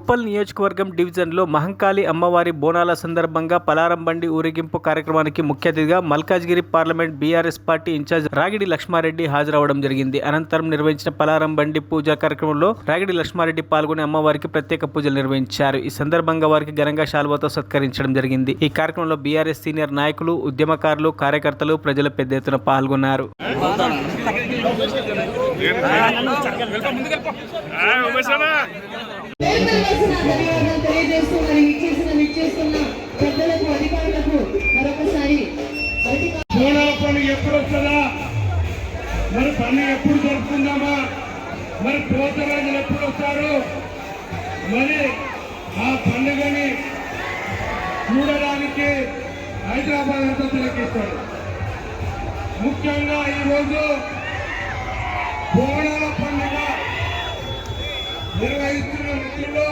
ఉప్పల్ నియోజకవర్గం డివిజన్లో మహంకాళి అమ్మవారి బోనాల సందర్భంగా పలారం బండి ఊరేగింపు కార్యక్రమానికి ముఖ్య అతిథిగా Malkajgiri parliament BRS party incharge Ragidi Lakshma Reddy హాజరవడం జరిగింది. అనంతరం నిర్వహించిన పలారం బండి పూజా కార్యక్రమంలో రాగిడి లక్ష్మారెడ్డి పాల్గొని అమ్మవారికి ప్రత్యేక పూజలు నిర్వహించారు. ఈ సందర్భంగా వారికి ఘనంగా శాల్వాతో సత్కరించడం జరిగింది. ఈ కార్యక్రమంలో బీఆర్ఎస్ సీనియర్ నాయకులు, ఉద్యమకారులు, కార్యకర్తలు, ప్రజలు పెద్ద ఎత్తున పాల్గొన్నారు. ఎప్పుడు వస్తుందా, మరి పండుగ ఎప్పుడు జరుపుకుందామా, మరి పోతరాజులు ఎప్పుడు వస్తారు, మరి ఆ పండుగని చూడడానికి హైదరాబాద్ అంతా తిలకిస్తారు. ముఖ్యంగా ఈరోజు బోనాల పండుగ నిర్వహిస్తున్న మిత్రులు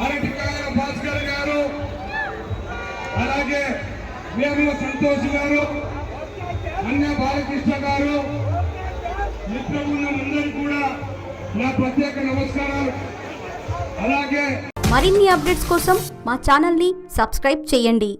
అరటికాయల భాస్కర్ గారు, అలాగే వేముల సంతోష్ గారు, అన్య బాలకృష్ణ గారు, మిత్రులందరూ కూడా నా ప్రత్యేక నమస్కారాలు. అలాగే మరిన్ని అప్డేట్స్ కోసం మా ఛానల్ని సబ్స్క్రైబ్ చేయండి.